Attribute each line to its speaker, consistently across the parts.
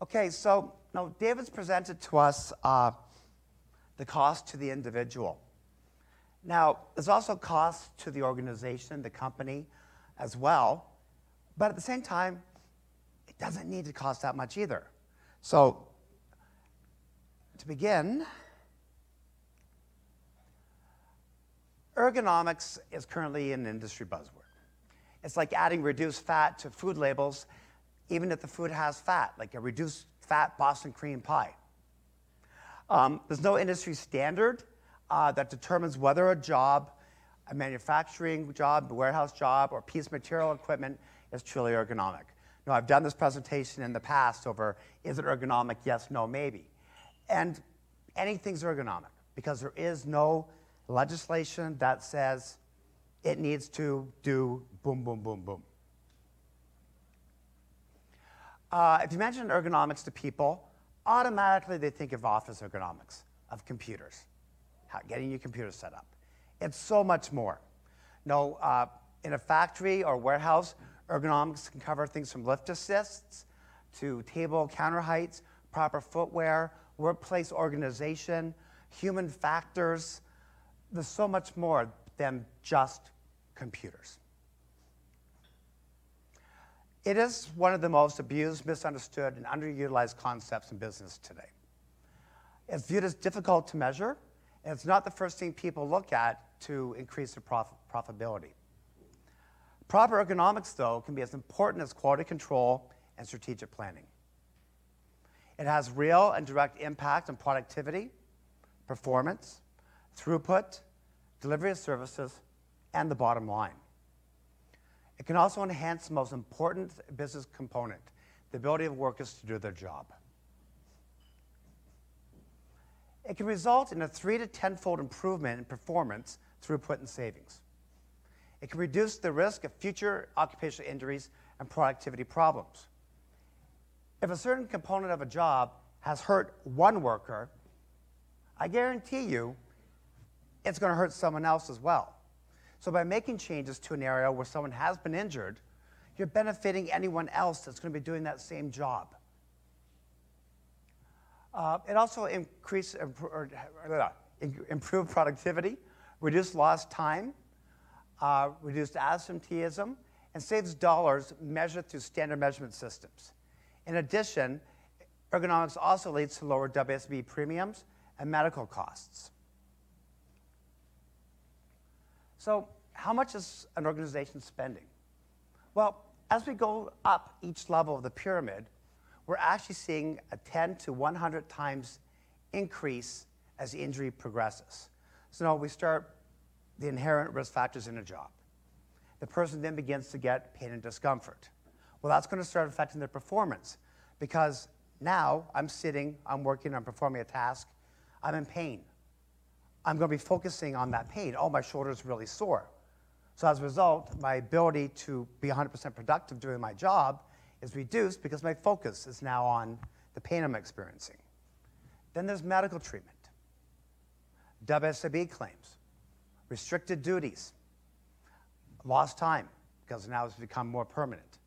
Speaker 1: Okay, so now David's presented to us the cost to the individual. Now, there's also costs to the organization, the company as well, but at the same time, it doesn't need to cost that much either. So, to begin, ergonomics is currently an industry buzzword. It's like adding reduced fat to food labels, even if the food has fat, like a reduced fat Boston cream pie. There's no industry standard that determines whether a job, a manufacturing job, a warehouse job, or piece of material equipment is truly ergonomic. Now, I've done this presentation in the past over, is it ergonomic? Yes, no, maybe. And anything's ergonomic because there is no legislation that says it needs to do boom, boom, boom, boom. If you mention ergonomics to people, automatically they think of office ergonomics, of computers, getting your computer set up. It's so much more. No, in a factory or warehouse, ergonomics can cover things from lift assists to table counter heights, proper footwear, workplace organization, human factors. There's so much more than just computers. It is one of the most abused, misunderstood, and underutilized concepts in business today. It's viewed as difficult to measure, and it's not the first thing people look at to increase their profitability. Proper ergonomics, though, can be as important as quality control and strategic planning. It has real and direct impact on productivity, performance, throughput, delivery of services, and the bottom line. It can also enhance the most important business component, the ability of workers to do their job. It can result in a 3 to 10-fold improvement in performance, throughput, and savings. It can reduce the risk of future occupational injuries and productivity problems. If a certain component of a job has hurt one worker, I guarantee you it's going to hurt someone else as well. So by making changes to an area where someone has been injured, you're benefiting anyone else that's going to be doing that same job. It also improve productivity, reduce lost time, reduce absenteeism, and saves dollars measured through standard measurement systems. In addition, ergonomics also leads to lower WSB premiums and medical costs. So how much is an organization spending? Well, as we go up each level of the pyramid, we're actually seeing a 10 to 100 times increase as the injury progresses. So now we start the inherent risk factors in a job. The person then begins to get pain and discomfort. Well, that's going to start affecting their performance because now I'm working, I'm performing a task, I'm in pain. I'm going to be focusing on that pain. Oh, my shoulder's really sore. So as a result, my ability to be 100% productive doing my job is reduced because my focus is now on the pain I'm experiencing. Then there's medical treatment, WSIB claims, restricted duties, lost time, because now it's become more permanent.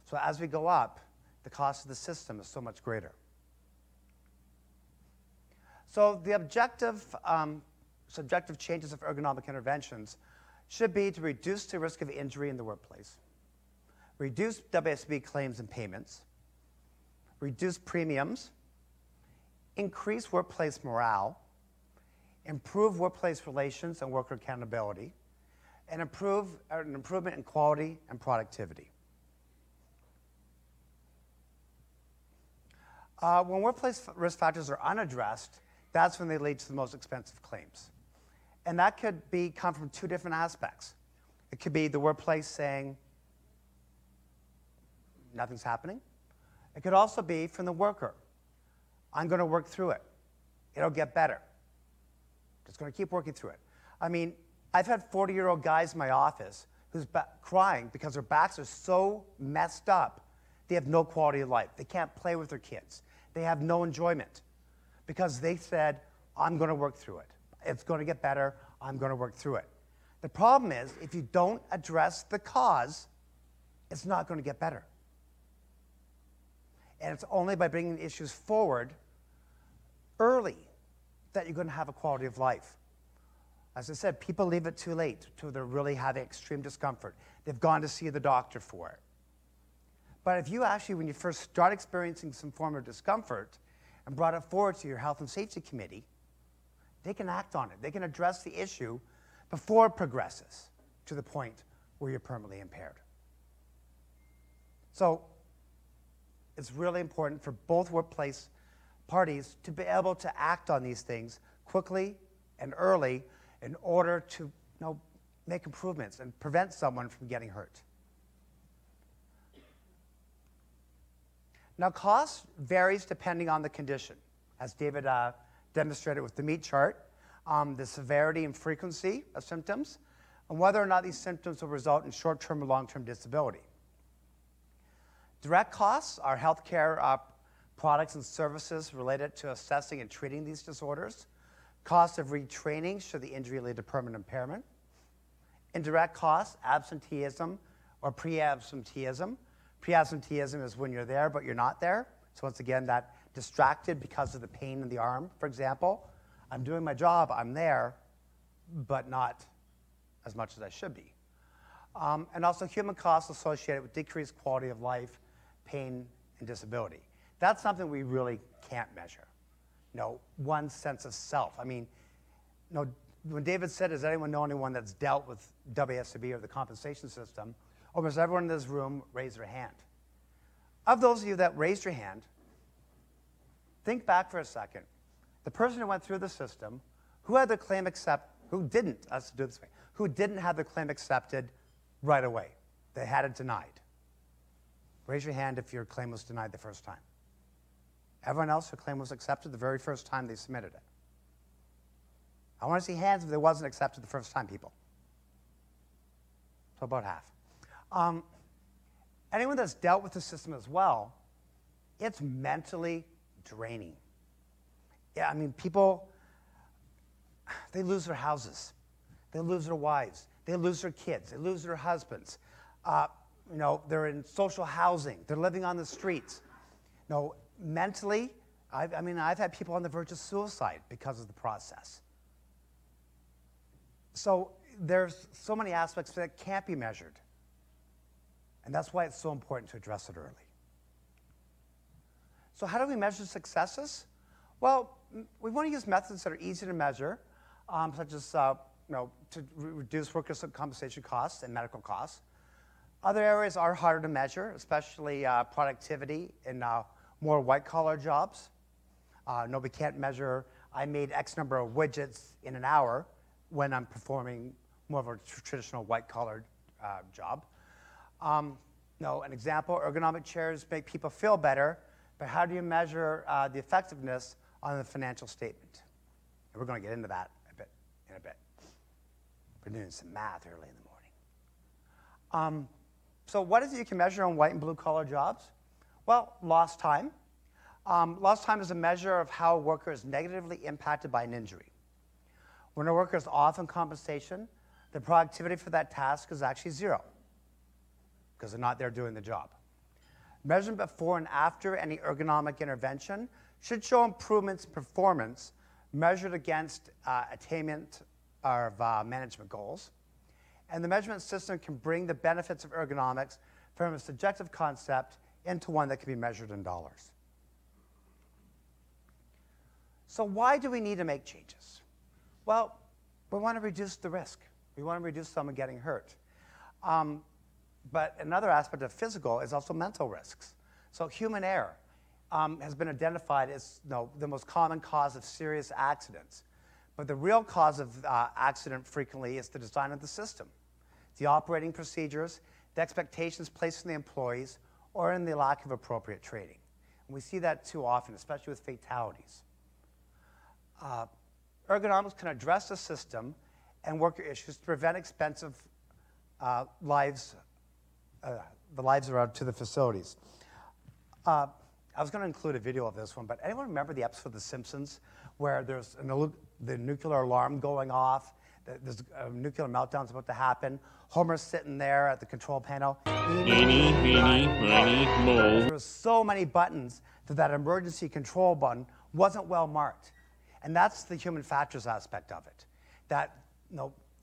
Speaker 1: So as we go up, the cost of the system is so much greater. So the subjective changes of ergonomic interventions should be to reduce the risk of injury in the workplace, reduce WSB claims and payments, reduce premiums, increase workplace morale, improve workplace relations and worker accountability, and an improvement in quality and productivity. When workplace risk factors are unaddressed, that's when they lead to the most expensive claims. And that could come from two different aspects. It could be the workplace saying, nothing's happening. It could also be from the worker. I'm going to work through it. It'll get better. Just going to keep working through it. I mean, I've had 40-year-old guys in my office who's crying because their backs are so messed up, they have no quality of life. They can't play with their kids. They have no enjoyment because they said, I'm going to work through it. It's going to get better. I'm going to work through it. The problem is, if you don't address the cause, it's not going to get better. And it's only by bringing issues forward early that you're going to have a quality of life. As I said, people leave it too late until they're really having extreme discomfort. They've gone to see the doctor for it. But if you actually, when you first start experiencing some form of discomfort and brought it forward to your health and safety committee, they can act on it. They can address the issue before it progresses to the point where you're permanently impaired. So it's really important for both workplace parties to be able to act on these things quickly and early in order to make improvements and prevent someone from getting hurt. Now, cost varies depending on the condition, as David demonstrated with the meat chart, the severity and frequency of symptoms, and whether or not these symptoms will result in short-term or long-term disability. Direct costs are healthcare products and services related to assessing and treating these disorders. Costs of retraining should the injury lead to permanent impairment. Indirect costs, absenteeism or pre-absenteeism. Pre-absenteeism is when you're there but you're not there. So once again, that distracted because of the pain in the arm, for example. I'm doing my job, I'm there, but not as much as I should be. And also human costs associated with decreased quality of life, pain, and disability. That's something we really can't measure. One's sense of self. I mean, when David said, does anyone know anyone that's dealt with WSIB or the compensation system, almost everyone in this room raised their hand. Of those of you that raised your hand, think back for a second. The person who went through the system, who had their claim who didn't have their claim accepted right away. They had it denied. Raise your hand if your claim was denied the first time. Everyone else, their claim was accepted the very first time they submitted it. I want to see hands if it wasn't accepted the first time, people. So about half. Anyone that's dealt with the system as well, it's mentally draining. Yeah, I mean, people, they lose their houses. They lose their wives. They lose their kids. They lose their husbands. They're in social housing. They're living on the streets. Mentally, I've had people on the verge of suicide because of the process. So there's so many aspects that can't be measured. And that's why it's so important to address it early. So how do we measure successes? Well, we want to use methods that are easy to measure, such as to reduce workers' compensation costs and medical costs. Other areas are harder to measure, especially productivity in more white-collar jobs. We can't measure, I made X number of widgets in an hour when I'm performing more of a traditional white-collar job. An example, ergonomic chairs make people feel better, but how do you measure the effectiveness on the financial statement? And we're going to get into that in a bit. We're doing some math early in the morning. So what is it you can measure on white and blue collar jobs? Well, lost time. Lost time is a measure of how a worker is negatively impacted by an injury. When a worker is off on compensation, the productivity for that task is actually zero because they're not there doing the job. Measurement before and after any ergonomic intervention should show improvements in performance measured against attainment of management goals. And the measurement system can bring the benefits of ergonomics from a subjective concept into one that can be measured in dollars. So why do we need to make changes? Well, we want to reduce the risk. We want to reduce someone getting hurt. But another aspect of physical is also mental risks. So human error has been identified as the most common cause of serious accidents. But the real cause of accident frequently is the design of the system, the operating procedures, the expectations placed on the employees, or in the lack of appropriate training. And we see that too often, especially with fatalities. Ergonomics can address the system and worker issues to prevent expensive lives around to the facilities. I was going to include a video of this one, but anyone remember the episode of The Simpsons where there's the nuclear alarm going off? there's a nuclear meltdown's about to happen. Homer's sitting there at the control panel.
Speaker 2: Eeny, meeny, miny, moe.
Speaker 1: There were so many buttons that that emergency control button wasn't well marked. And that's the human factors aspect of it. That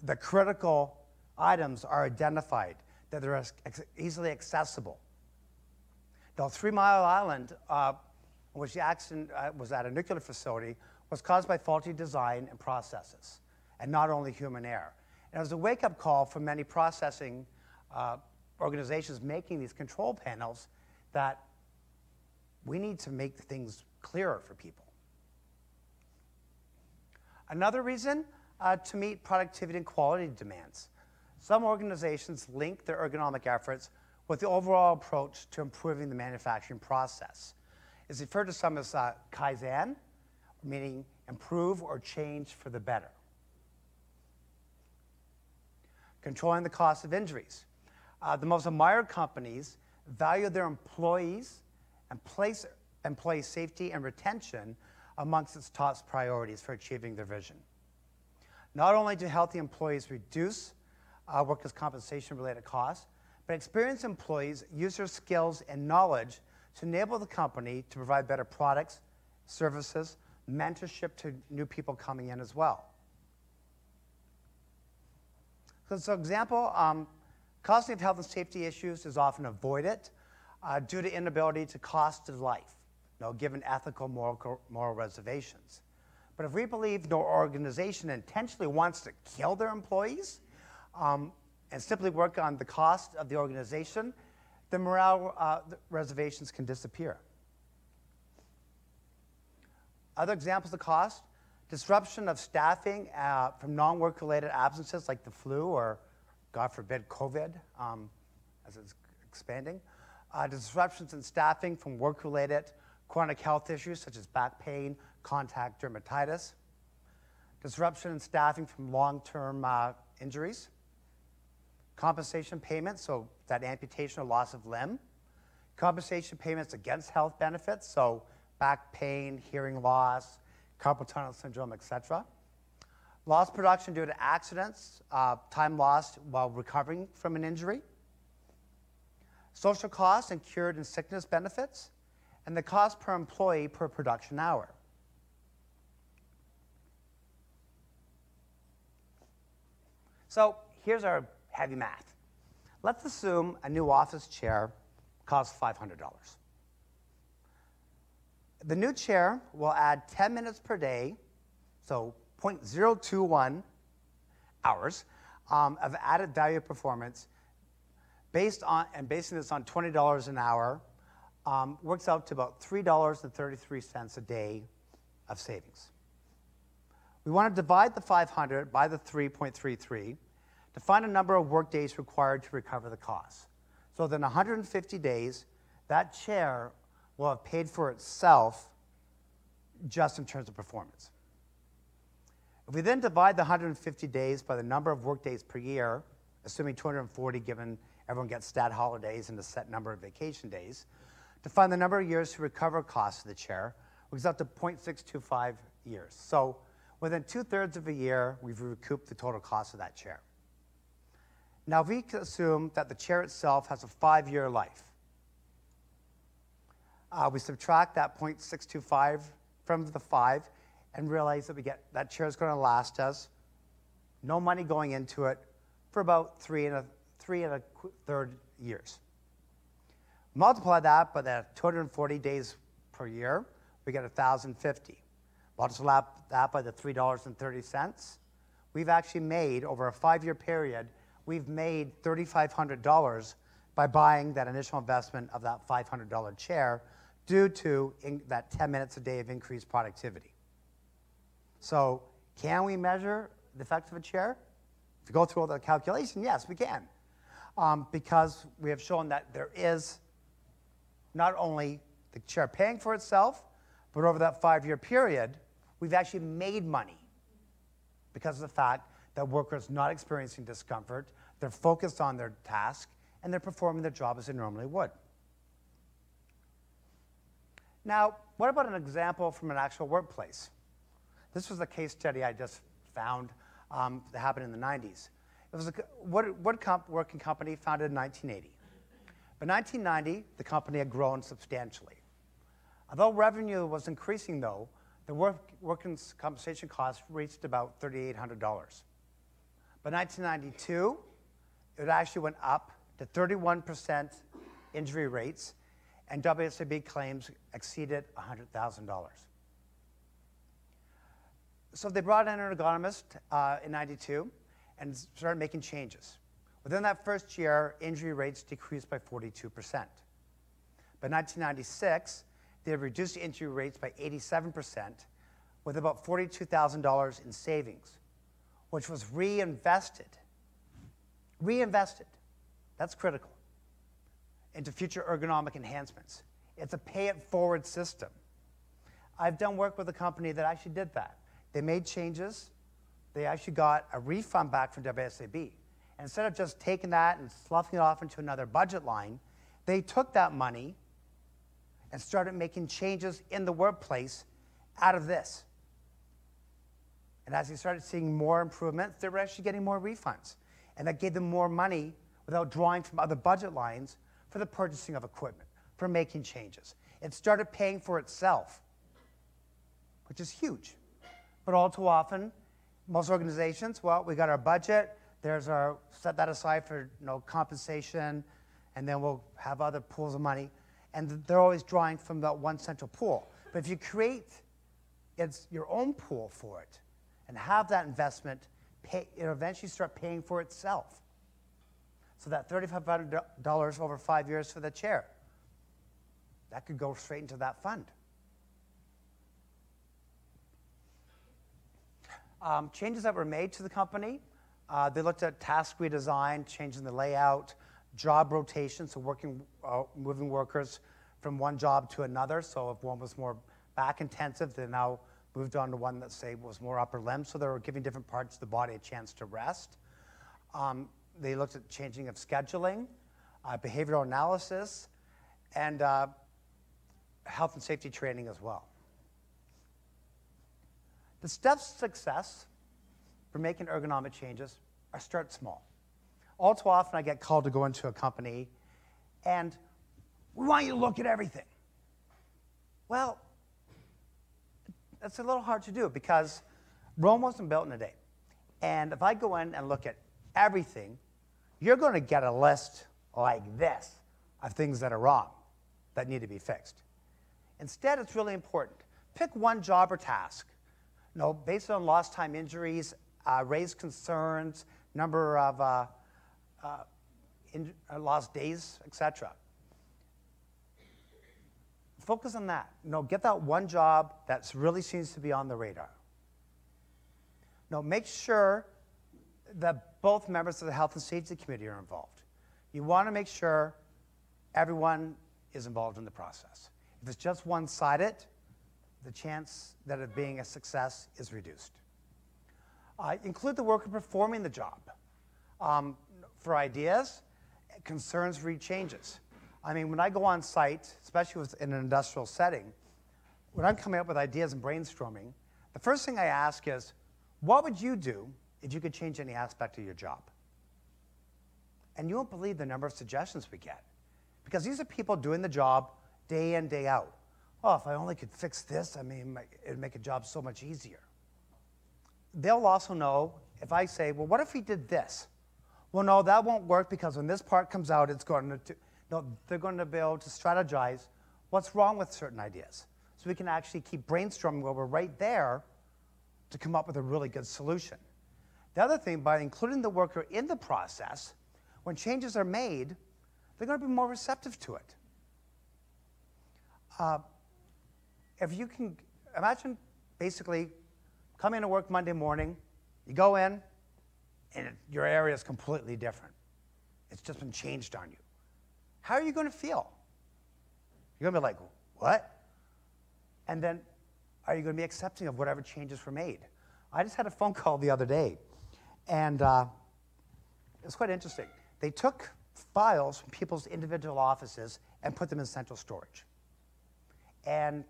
Speaker 1: the critical items are identified, that they're easily accessible. Now, 3 Mile Island, which the accident was at a nuclear facility, was caused by faulty design and processes, and not only human error. And it was a wake-up call for many processing organizations making these control panels that we need to make things clearer for people. Another reason to meet productivity and quality demands. Some organizations link their ergonomic efforts with the overall approach to improving the manufacturing process. It's referred to some as Kaizen, meaning improve or change for the better. Controlling the cost of injuries. The most admired companies value their employees and place employee safety and retention amongst its top priorities for achieving their vision. Not only do healthy employees reduce workers' compensation-related costs, but experienced employees use their skills and knowledge to enable the company to provide better products, services, mentorship to new people coming in as well. So, for example, costing of health and safety issues is often avoided due to inability to cost of life, given ethical, moral reservations. But if we believe no organization intentionally wants to kill their employees and simply work on the cost of the organization, the morale reservations can disappear. Other examples of cost: disruption of staffing from non-work-related absences like the flu or, God forbid, COVID, as it's expanding. Disruptions in staffing from work-related chronic health issues such as back pain, contact dermatitis. Disruption in staffing from long-term injuries. Compensation payments, so that amputation or loss of limb. Compensation payments against health benefits, so back pain, hearing loss, carpal tunnel syndrome, etc. Lost production due to accidents, time lost while recovering from an injury. Social costs and cured and sickness benefits, and the cost per employee per production hour. So here's our heavy math. Let's assume a new office chair costs $500. The new chair will add 10 minutes per day, so 0.021 hours of added value performance basing this on $20 an hour, works out to about $3.33 a day of savings. We want to divide the 500 by the 3.33 to find a number of work days required to recover the cost. So within 150 days, that chair will have paid for itself just in terms of performance. If we then divide the 150 days by the number of work days per year, assuming 240 given everyone gets stat holidays and a set number of vacation days, to find the number of years to recover costs of the chair, works out to 0.625 years. So within 2/3 of a year, we've recouped the total cost of that chair. Now, if we assume that the chair itself has a 5-year life, we subtract that 0.625 from the 5 and realize that that chair is going to last us, no money going into it, for about 3 1/3 years. Multiply that by the 240 days per year, we get 1,050. Multiply that by the $3.30. We've actually made, over a 5-year period, we've made $3,500 by buying that initial investment of that $500 chair due to that 10 minutes a day of increased productivity. So can we measure the effect of a chair? If you go through all the calculation, yes, we can. Because we have shown that there is not only the chair paying for itself, but over that 5-year period, we've actually made money because of the fact that workers not experiencing discomfort, they're focused on their task, and they're performing their job as they normally would. Now, what about an example from an actual workplace? This was a case study I just found that happened in the 90s. It was a woodworking company founded in 1980. By 1990, the company had grown substantially. Although revenue was increasing, though, the workers' compensation costs reached about $3,800. By 1992, it actually went up to 31% injury rates, and WSIB claims exceeded $100,000. So they brought in an ergonomist in 92 and started making changes. Within that first year, injury rates decreased by 42%. By 1996, they had reduced injury rates by 87%, with about $42,000 in savings, which was reinvested. Reinvested, that's critical, into future ergonomic enhancements. It's a pay-it-forward system. I've done work with a company that actually did that. They made changes. They actually got a refund back from WSAB. And instead of just taking that and sloughing it off into another budget line, they took that money and started making changes in the workplace out of this. And as they started seeing more improvements, they were actually getting more refunds. And that gave them more money without drawing from other budget lines for the purchasing of equipment, for making changes. It started paying for itself, which is huge. But all too often, most organizations, well, we got our budget, there's our, set that aside for compensation, and then we'll have other pools of money. And they're always drawing from that one central pool. But if you create your own pool for it and have that investment, it'll eventually start paying for itself. So that $3,500 over 5 years for the chair, that could go straight into that fund. Changes that were made to the company, they looked at task redesign, changing the layout, job rotation, so moving workers from one job to another. So if one was more back intensive, they now moved on to one that, say, was more upper limb, so they were giving different parts of the body a chance to rest. They looked at changing of scheduling, behavioral analysis, and health and safety training as well. The steps to success for making ergonomic changes are start small. All too often I get called to go into a company and we want you to look at everything. Well, that's a little hard to do because Rome wasn't built in a day. And if I go in and look at everything, you're going to get a list like this of things that are wrong, that need to be fixed. Instead, it's really important. Pick one job or task. Based on lost time injuries, raised concerns, number of lost days, etc. Focus on that. Get that one job that really seems to be on the radar. Make sure that both members of the Health and Safety Committee are involved. You want to make sure everyone is involved in the process. If it's just one-sided, the chance that it being a success is reduced. Include the worker performing the job for ideas, concerns, read changes. I mean, when I go on site, especially in an industrial setting, when I'm coming up with ideas and brainstorming, the first thing I ask is, what would you do if you could change any aspect of your job? And you won't believe the number of suggestions we get. Because these are people doing the job day in, day out. Oh, if I only could fix this, I mean, it'd make a job so much easier. They'll also know if I say, well, what if we did this? Well, no, that won't work because when this part comes out, it's going to, they're going to be able to strategize what's wrong with certain ideas. So we can actually keep brainstorming while we're right there to come up with a really good solution. The other thing, by including the worker in the process, when changes are made, they're going to be more receptive to it. If you can imagine basically coming to work Monday morning, you go in, and your area is completely different. It's just been changed on you. How are you going to feel? You're going to be like, what? And then are you going to be accepting of whatever changes were made? I just had a phone call the other day, and it was quite interesting. They took files from people's individual offices and put them in central storage. And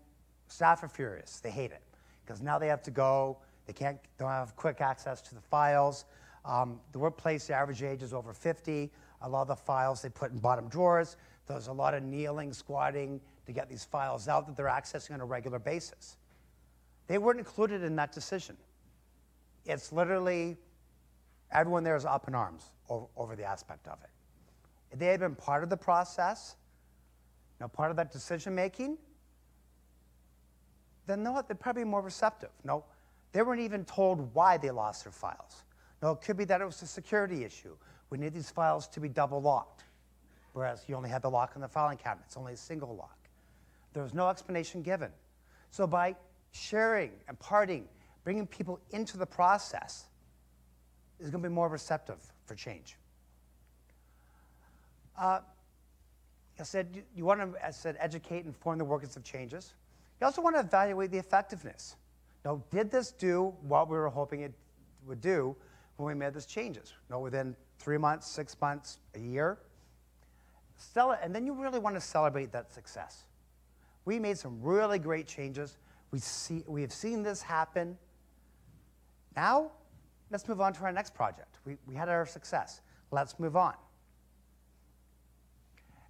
Speaker 1: staff are furious. They hate it. Because now they have to go, don't have quick access to the files. The workplace, the average age is over 50. A lot of the files they put in bottom drawers. There's a lot of kneeling, squatting to get these files out that they're accessing on a regular basis. They weren't included in that decision. It's literally, everyone there is up in arms over the aspect of it. If they had been part of the process, part of that decision making, then no, they'd probably be more receptive. No, they weren't even told why they lost their files. No, it could be that it was a security issue. We need these files to be double locked, whereas you only had the lock on the filing cabinet. It's only a single lock. There was no explanation given. So by sharing and parting, bringing people into the process is going to be more receptive for change. I said you want to, educate and inform the workers of changes. You also want to evaluate the effectiveness. Now, did this do what we were hoping it would do when we made these changes? Within 3 months, 6 months, a year? And then you really want to celebrate that success. We made some really great changes. We have seen this happen. Now, let's move on to our next project. We had our success. Let's move on.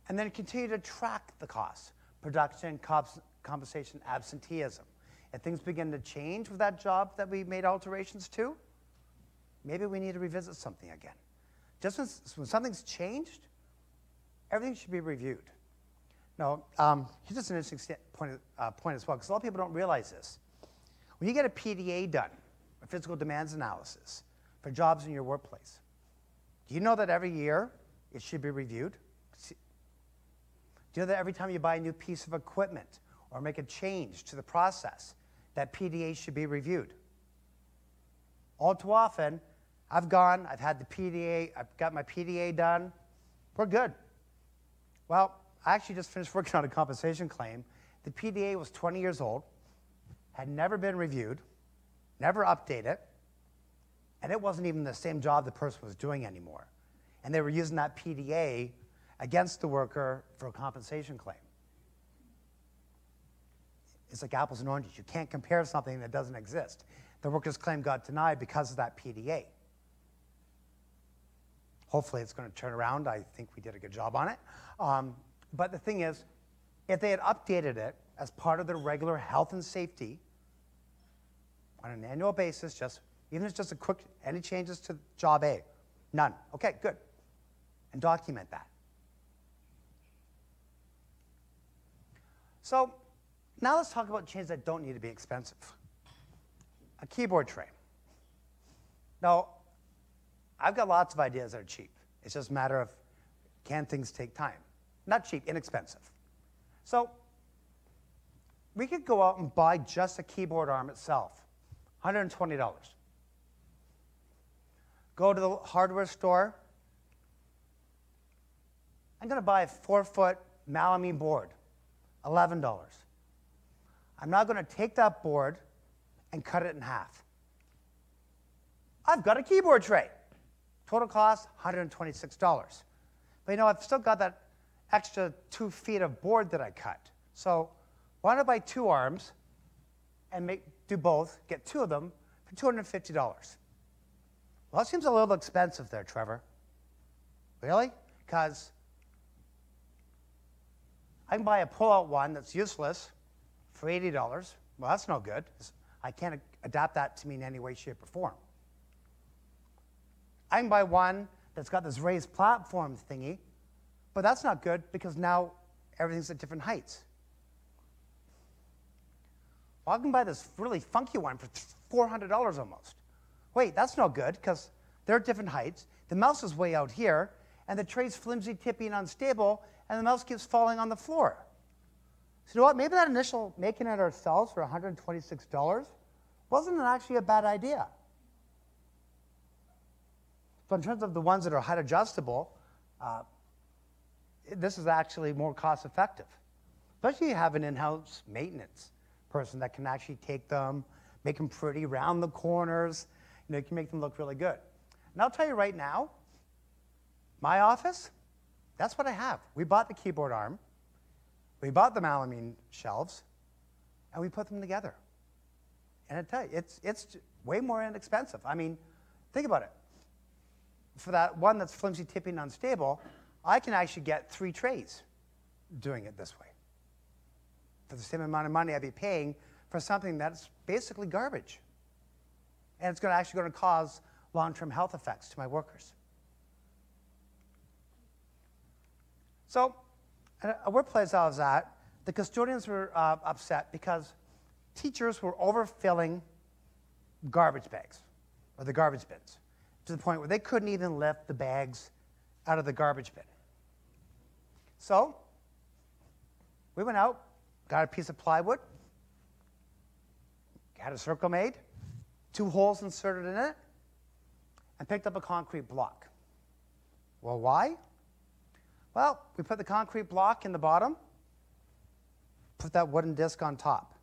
Speaker 1: And then continue to track the costs, production, compensation, absenteeism. If things begin to change with that job that we made alterations to, maybe we need to revisit something again. Just when something's changed, everything should be reviewed. Now, here's just an interesting point as well, because a lot of people don't realize this. When you get a PDA done, a physical demands analysis, for jobs in your workplace, do you know that every year it should be reviewed? Do you know that every time you buy a new piece of equipment or make a change to the process, that PDA should be reviewed? All too often, I've had the PDA, I've got my PDA done, we're good. Well, I actually just finished working on a compensation claim. The PDA was 20 years old, had never been reviewed, never updated, and it wasn't even the same job the person was doing anymore. And they were using that PDA against the worker for a compensation claim. It's like apples and oranges. You can't compare something that doesn't exist. The worker's claim got denied because of that PDA. Hopefully it's going to turn around. I think we did a good job on it. But the thing is, if they had updated it as part of their regular health and safety on an annual basis, even if it's just a quick, any changes to job A? None. Okay, good. And document that. So now let's talk about changes that don't need to be expensive. A keyboard tray. Now, I've got lots of ideas that are cheap. It's just a matter of, can things take time? Not cheap, inexpensive. So we could go out and buy just a keyboard arm itself, $120. Go to the hardware store. I'm going to buy a 4-foot melamine board, $11. I'm now going to take that board and cut it in half. I've got a keyboard tray. Total cost, $126. But I've still got that extra 2 feet of board that I cut. So why don't I buy 2 arms and do both, get 2 of them for $250? Well, that seems a little expensive there, Trevor. Really? Because I can buy a pull-out one that's useless for $80. Well, that's no good. I can't adapt that to me in any way, shape, or form. I can buy one that's got this raised platform thingy, but that's not good because now everything's at different heights. Well, I can buy this really funky one for $400 almost. Wait, that's no good because they're at different heights. The mouse is way out here, and the tray's flimsy, tippy, and unstable, and the mouse keeps falling on the floor. So you know what? Maybe that initial making it ourselves for $126 wasn't actually a bad idea. So in terms of the ones that are height adjustable, this is actually more cost effective. Especially if you have an in-house maintenance person that can actually take them, make them pretty, round the corners. You can make them look really good. And I'll tell you right now, my office, that's what I have. We bought the keyboard arm, we bought the melamine shelves, and we put them together. And I tell you, it's way more inexpensive. I mean, think about it. For that one that's flimsy, tipping, unstable, I can actually get 3 trays doing it this way. For the same amount of money I'd be paying for something that's basically garbage. And it's actually going to cause long-term health effects to my workers. So, at a workplace I was at, the custodians were upset because teachers were overfilling garbage bags, or the garbage bins, to the point where they couldn't even lift the bags out of the garbage bin. So, we went out, got a piece of plywood, had a circle made, 2 holes inserted in it, and picked up a concrete block. Well, why? Well, we put the concrete block in the bottom, put that wooden disc on top.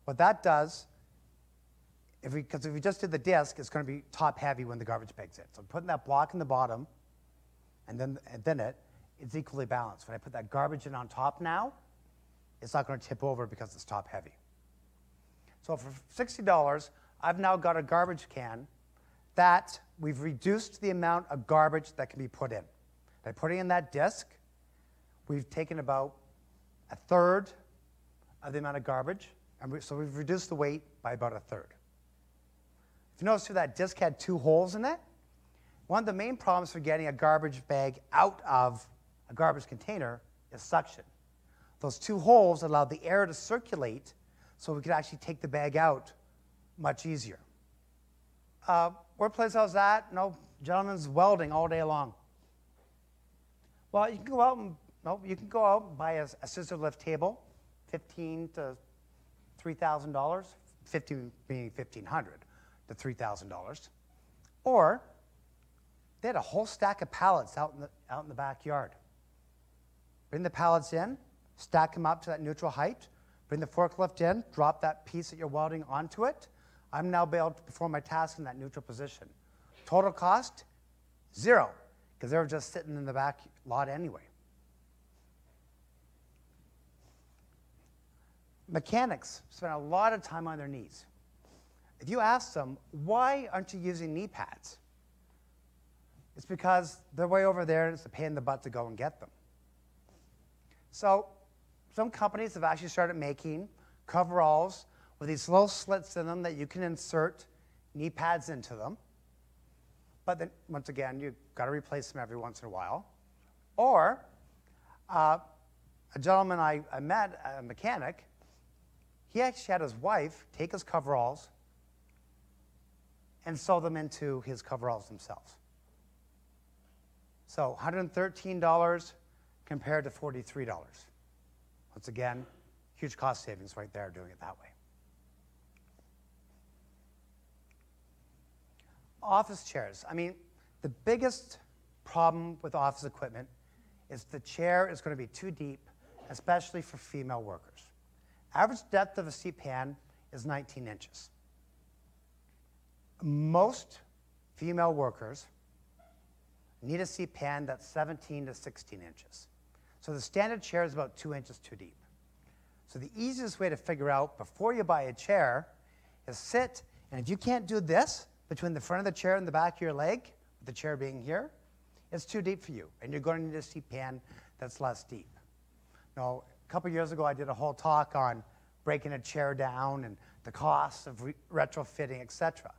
Speaker 1: What that does, because if we just did the disc, it's going to be top heavy when the garbage bag's in. So putting that block in the bottom, and then it's equally balanced. When I put that garbage in on top now, it's not going to tip over because it's top heavy. So for $60, I've now got a garbage can that we've reduced the amount of garbage that can be put in. By putting in that disc, we've taken about 1/3 of the amount of garbage, and so we've reduced the weight by about 1/3. If you notice too, that disc had 2 holes in it. One of the main problems for getting a garbage bag out of a garbage container is suction. Those 2 holes allowed the air to circulate so we could actually take the bag out much easier. Workplace I was at, gentlemen's welding all day long. Well, you can go out and buy a scissor lift table, $1,500 to $3,000, 15 being $1,500 to $3,000, or they had a whole stack of pallets out in the backyard. Bring the pallets in, stack them up to that neutral height, bring the forklift in, drop that piece that you're welding onto it. I'm now able to perform my task in that neutral position. Total cost, 0, because they were just sitting in the back lot anyway. Mechanics spend a lot of time on their knees. If you ask them, why aren't you using knee pads? It's because they're way over there and it's a pain in the butt to go and get them. So some companies have actually started making coveralls with these little slits in them that you can insert knee pads into them. But then, once again, you've got to replace them every once in a while. Or a gentleman I met, a mechanic, he actually had his wife take his coveralls and sew them into his coveralls themselves. So $113 compared to $43. Once again, huge cost savings right there doing it that way. Office chairs. I mean, the biggest problem with office equipment is the chair is going to be too deep, especially for female workers. Average depth of a seat pan is 19 inches. Most female workers need a seat pan that's 17 to 16 inches. So the standard chair is about 2 inches too deep. So the easiest way to figure out before you buy a chair is sit, and if you can't do this between the front of the chair and the back of your leg, with the chair being here, it's too deep for you, and you're going to need a seat pan that's less deep. Now, a couple years ago, I did a whole talk on breaking a chair down and the costs of retrofitting, etc.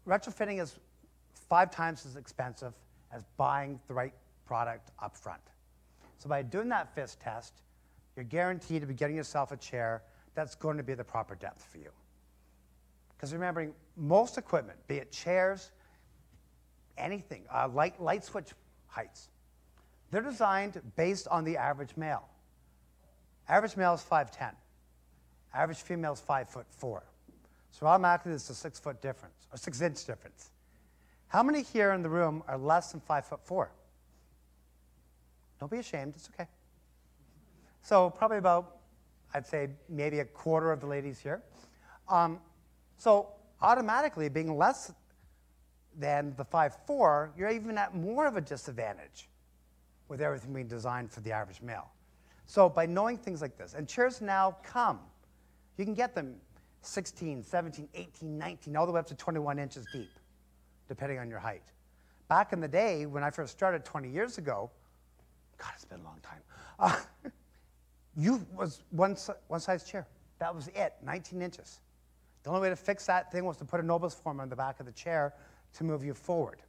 Speaker 1: Retrofitting is 5 times as expensive as buying the right product up front. So by doing that FIS test, you're guaranteed to be getting yourself a chair that's going to be the proper depth for you. Because remembering, most equipment, be it chairs, anything, light switch heights, they're designed based on the average male. Average male is 5'10". Average female is 5'4". So automatically there's a 6-foot difference, or 6-inch difference. How many here in the room are less than 5'4"? Don't be ashamed, it's okay. So probably about, I'd say maybe a quarter of the ladies here. So automatically being less than the 5'4", you're even at more of a disadvantage with everything being designed for the average male. So by knowing things like this, and chairs now come, you can get them 16, 17, 18, 19, all the way up to 21 inches deep, depending on your height. Back in the day, when I first started 20 years ago, God, it's been a long time, you was one size chair. That was it, 19 inches. The only way to fix that thing was to put a Nobis form on the back of the chair to move you forward.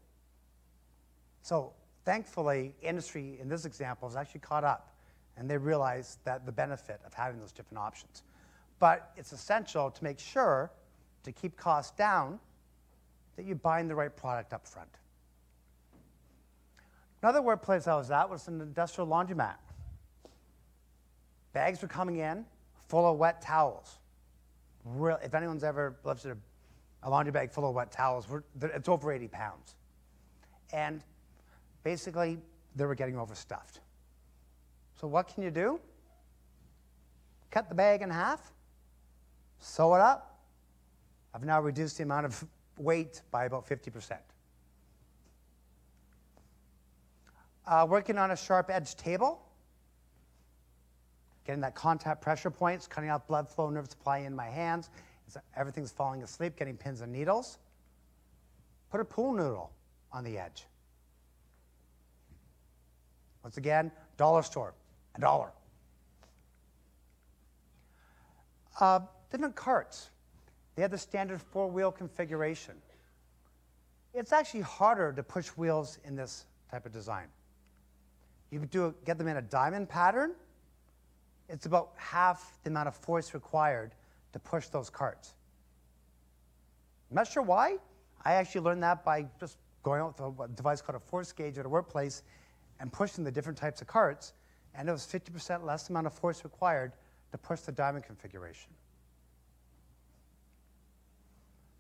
Speaker 1: So thankfully, industry in this example has actually caught up, and they realize that the benefit of having those different options. But it's essential to make sure, to keep costs down, that you're buying the right product up front. Another workplace I was at was an industrial laundromat. Bags were coming in full of wet towels. If anyone's ever lifted a laundry bag full of wet towels, it's over 80 pounds. And basically, they were getting overstuffed. So what can you do? Cut the bag in half, sew it up. I've now reduced the amount of weight by about 50%. Working on a sharp edge table, getting that contact pressure points, cutting out blood flow, nerve supply in my hands. Everything's falling asleep, getting pins and needles. Put a pool noodle on the edge. Once again, dollar store, $1. Different carts. They have the standard 4-wheel configuration. It's actually harder to push wheels in this type of design. You get them in a diamond pattern, it's about half the amount of force required to push those carts. I'm not sure why. I actually learned that by just going out with a device called a force gauge at a workplace and pushing the different types of carts, and it was 50% less amount of force required to push the diamond configuration.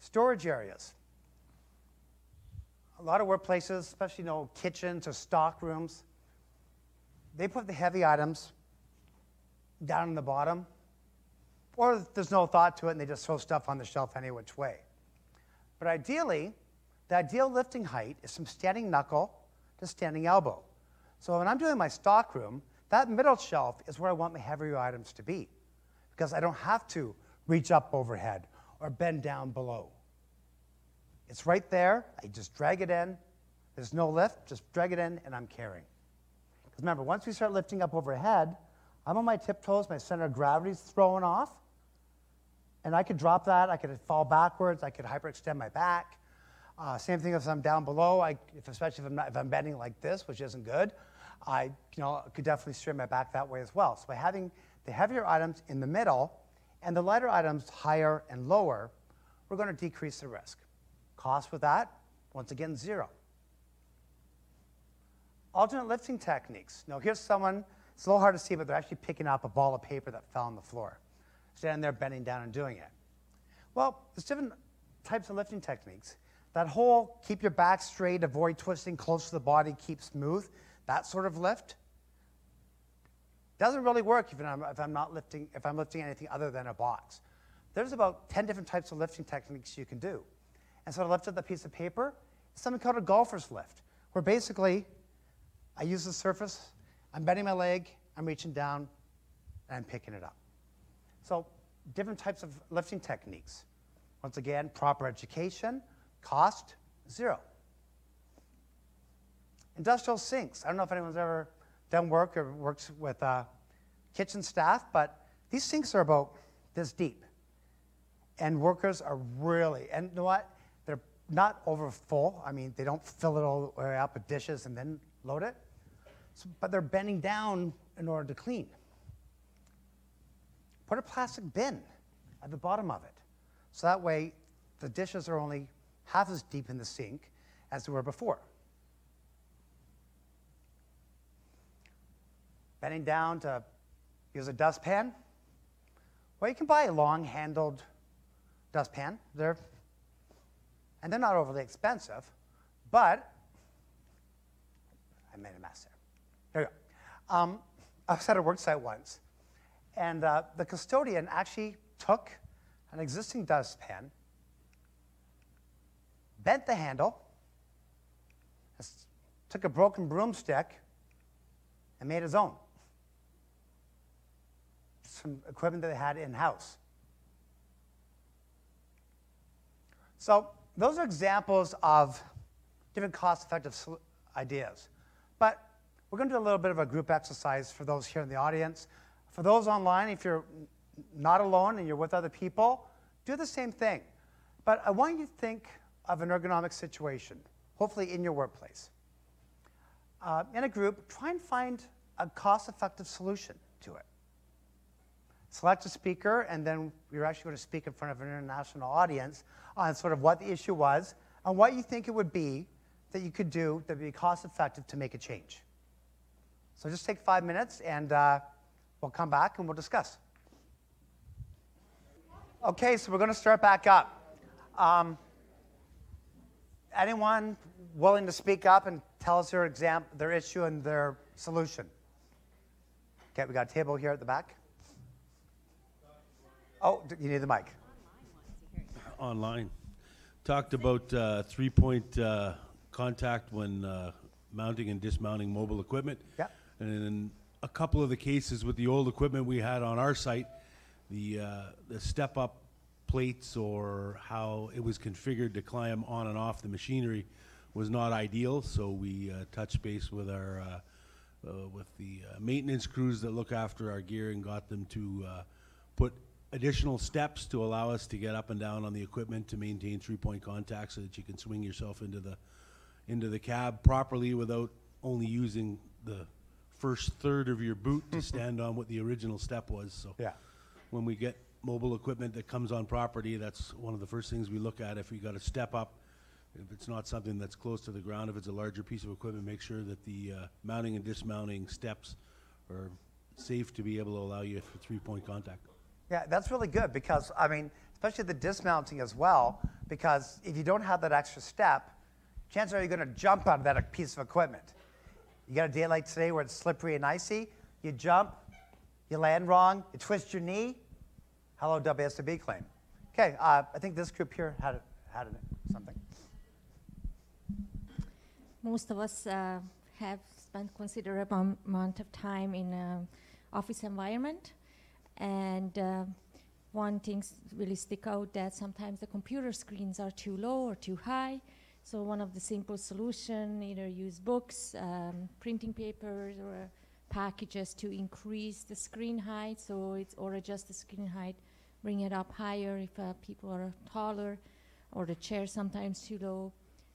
Speaker 1: Storage areas. A lot of workplaces, especially kitchens or stock rooms, they put the heavy items down in the bottom, or there's no thought to it and they just throw stuff on the shelf any which way. But ideally, the ideal lifting height is from standing knuckle to standing elbow. So when I'm doing my stock room, that middle shelf is where I want my heavier items to be, because I don't have to reach up overhead or bend down below. It's right there. I just drag it in. There's no lift. Just drag it in, and I'm carrying. Because remember, once we start lifting up overhead, I'm on my tiptoes. My center of gravity's thrown off. And I could drop that. I could fall backwards. I could hyperextend my back. Same thing if I'm down below, especially if I'm bending like this, which isn't good. I could definitely strain my back that way as well. So by having the heavier items in the middle and the lighter items higher and lower, we're going to decrease the risk. Cost with that, once again, 0. Alternate lifting techniques. Now here's someone, it's a little hard to see, but they're actually picking up a ball of paper that fell on the floor. Standing there, bending down and doing it. Well, there's different types of lifting techniques. That whole keep your back straight, avoid twisting, close to the body, keep smooth, that sort of lift doesn't really work if I'm lifting anything other than a box. There's about 10 different types of lifting techniques you can do. And so to lift up the piece of paper, it's something called a golfer's lift, where basically I use the surface, I'm bending my leg, I'm reaching down, and I'm picking it up. So different types of lifting techniques. Once again, proper education, cost, 0. Industrial sinks. I don't know if anyone's ever done work or works with kitchen staff, but these sinks are about this deep. And workers are really, and you know what? They're not over full. I mean, they don't fill it all the way up with dishes and then load it. So, but they're bending down in order to clean. Put a plastic bin at the bottom of it. So that way, the dishes are only half as deep in the sink as they were before. Bending down to use a dustpan. Well, you can buy a long-handled dustpan. They're not overly expensive, but I made a mess there. There you go. I was at a work site once, and the custodian actually took an existing dustpan, bent the handle, took a broken broomstick, and made his own. Some equipment that they had in-house. So those are examples of different cost-effective ideas. But we're going to do a little bit of a group exercise for those here in the audience. For those online, if you're not alone and you're with other people, do the same thing. But I want you to think of an ergonomic situation, hopefully in your workplace. In a group, try and find a cost-effective solution to it. Select a speaker, and then you're actually going to speak in front of an international audience on sort of what the issue was and what you think it would be that you could do that would be cost-effective to make a change. So just take 5 minutes, and we'll come back and we'll discuss. Okay, so we're going to start back up. Anyone willing to speak up and tell us their issue and their solution? Okay, we got a table here at the back. Oh, you need the mic.
Speaker 3: Online. Talked about three-point contact when mounting and dismounting mobile equipment.
Speaker 1: Yeah.
Speaker 3: And in a couple of the cases with the old equipment we had on our site, the step-up plates or how it was configured to climb on and off the machinery was not ideal. So we touched base with our with the maintenance crews that look after our gear and got them to put additional steps to allow us to get up and down on the equipment to maintain three-point contact so that you can swing yourself into the cab properly without only using the first third of your boot to stand on what the original step was. So
Speaker 1: Yeah.
Speaker 3: when we get mobile equipment that comes on property, that's one of the first things we look at. If we got to step up, if it's not something that's close to the ground, if it's a larger piece of equipment, make sure that the mounting and dismounting steps are safe to be able to allow you for three-point contact.
Speaker 1: Yeah, that's really good because, I mean, especially the dismounting as well, because if you don't have that extra step, chances are you're going to jump out of that piece of equipment. You got a day like today where it's slippery and icy, you jump, you land wrong, you twist your knee. Hello, WSWB claim. Okay, I think this group here had something.
Speaker 4: Most of us have spent considerable amount of time in an office environment, and one thing really stick out that sometimes the computer screens are too low or too high. So one of the simple solution, either use books, printing papers, or packages to increase the screen height, or adjust the screen height, bring it up higher if people are taller, or the chair sometimes too low.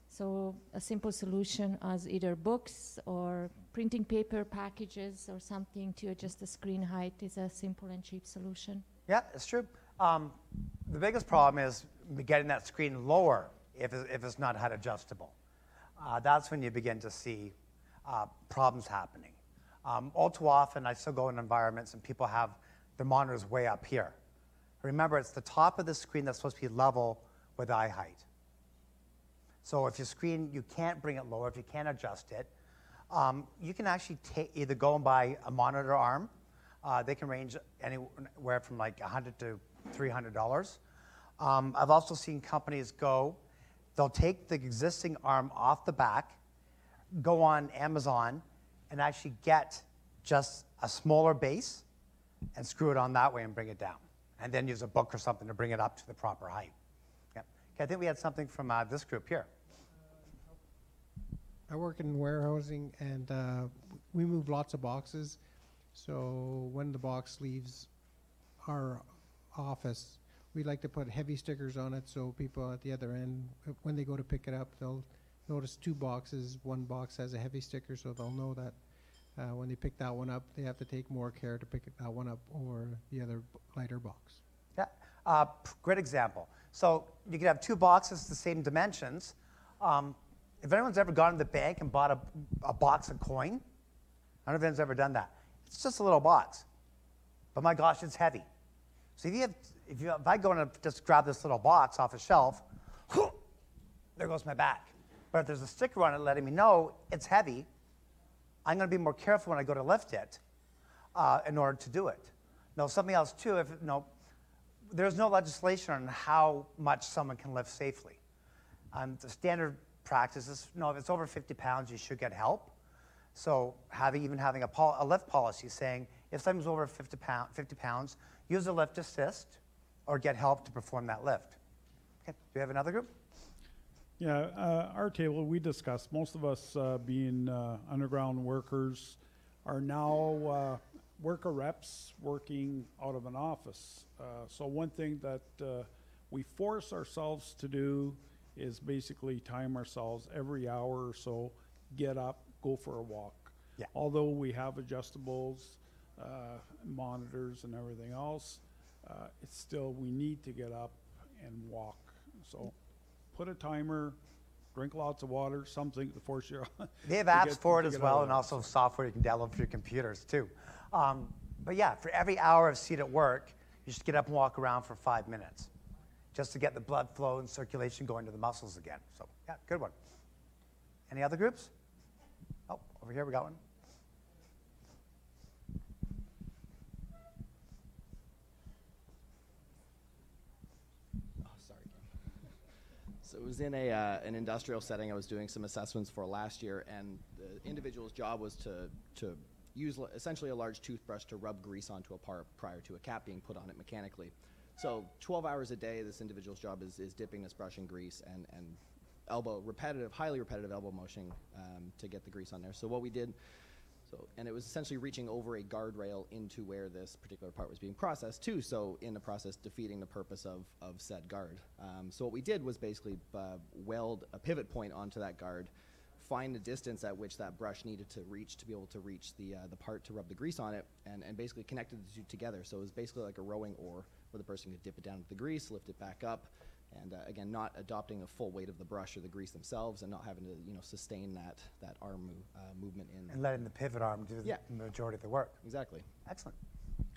Speaker 4: So a simple solution as either books or printing paper packages or something to adjust the screen height is a simple and cheap solution.
Speaker 1: Yeah, it's true. The biggest problem is getting that screen lower if it's not height adjustable. That's when you begin to see problems happening. All too often, I still go in environments and people have their monitors way up here. Remember, it's the top of the screen that's supposed to be level with eye height. So if your screen, you can't bring it lower, if you can't adjust it, you can actually either go and buy a monitor arm. They can range anywhere from like $100 to $300. I've also seen companies they'll take the existing arm off the back, go on Amazon, and actually get just a smaller base and screw it on that way and bring it down. And then use a book or something to bring it up to the proper height. Yeah. Okay, I think we had something from this group here.
Speaker 5: I work in warehousing, and we move lots of boxes. So when the box leaves our office, we like to put heavy stickers on it so people at the other end, when they go to pick it up, they'll notice two boxes. One box has a heavy sticker, so they'll know that when they pick that one up, they have to take more care to pick that one up over the other lighter box.
Speaker 1: Yeah, great example. So you could have two boxes the same dimensions. If anyone's ever gone to the bank and bought a box of coin, I don't know if anyone's ever done that. It's just a little box, but my gosh, it's heavy. So if I go and just grab this little box off a shelf, there goes my back. But if there's a sticker on it letting me know it's heavy, I'm going to be more careful when I go to lift it in order to do it. Now, something else too, there's no legislation on how much someone can lift safely. The standard practice is, if it's over 50 pounds, you should get help. So having a lift policy saying if something's over 50 pounds, use a lift assist or get help to perform that lift. Okay, do we have another group?
Speaker 6: Yeah, our table, we discussed, most of us being underground workers are now worker reps working out of an office. So one thing that we force ourselves to do is basically time ourselves every hour or so, get up, go for a walk.
Speaker 1: Yeah.
Speaker 6: Although we have adjustables, monitors and everything else, it's still, we need to get up and walk. So put a timer, drink lots of water, something to force you.
Speaker 1: They have apps for it as well, and also software you can download for your computers too. But yeah, for every hour of seat at work, you should get up and walk around for 5 minutes, just to get the blood flow and circulation going to the muscles again. So yeah, good one. Any other groups? Oh, over here we got one.
Speaker 7: So it was in an industrial setting I was doing some assessments for last year, and the individual's job was to use essentially a large toothbrush to rub grease onto a part prior to a cap being put on it mechanically. So 12 hours a day, this individual's job is dipping this brush in grease and highly repetitive elbow motion to get the grease on there. So what we did, and it was essentially reaching over a guardrail into where this particular part was being processed too, so in the process defeating the purpose of said guard. So what we did was basically weld a pivot point onto that guard, find the distance at which that brush needed to reach to be able to reach the part to rub the grease on it, and basically connected the two together. So it was basically like a rowing oar where the person could dip it down with the grease, lift it back up, and again, not adopting a full weight of the brush or the grease themselves, and not having to sustain that arm movement in.
Speaker 1: And letting the pivot arm do the majority of the work.
Speaker 7: Exactly.
Speaker 1: Excellent.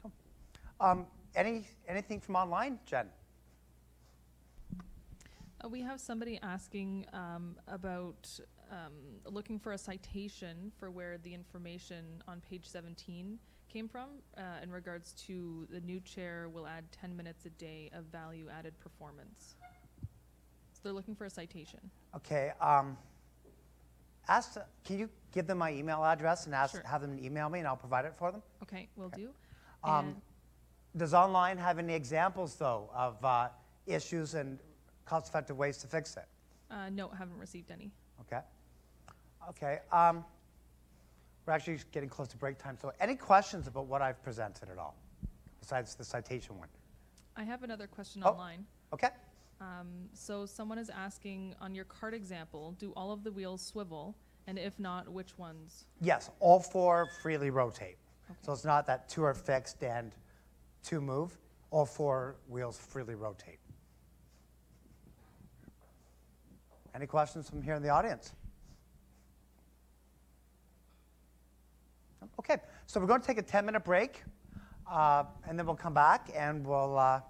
Speaker 1: Cool. Anything from online, Jen?
Speaker 8: We have somebody asking about looking for a citation for where the information on page 17 came from in regards to the new chair will add 10 minutes a day of value-added performance. So they're looking for a citation.
Speaker 1: Okay. Can you give them my email address and have them email me, and I'll provide it for them?
Speaker 8: Okay, will do.
Speaker 1: Does online have any examples, though, of issues and cost-effective ways to fix it?
Speaker 8: No, haven't received any.
Speaker 1: Okay. Okay. We're actually getting close to break time. So any questions about what I've presented at all, besides the citation one?
Speaker 8: I have another question online.
Speaker 1: Okay.
Speaker 8: So someone is asking, on your cart example, do all of the wheels swivel? And if not, which ones?
Speaker 1: Yes, all 4 freely rotate.
Speaker 8: Okay.
Speaker 1: So it's not that 2 are fixed and 2 move. All 4 wheels freely rotate. Any questions from here in the audience? Okay, so we're going to take a 10-minute break, and then we'll come back and we'll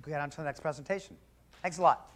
Speaker 1: get on to the next presentation. Thanks a lot.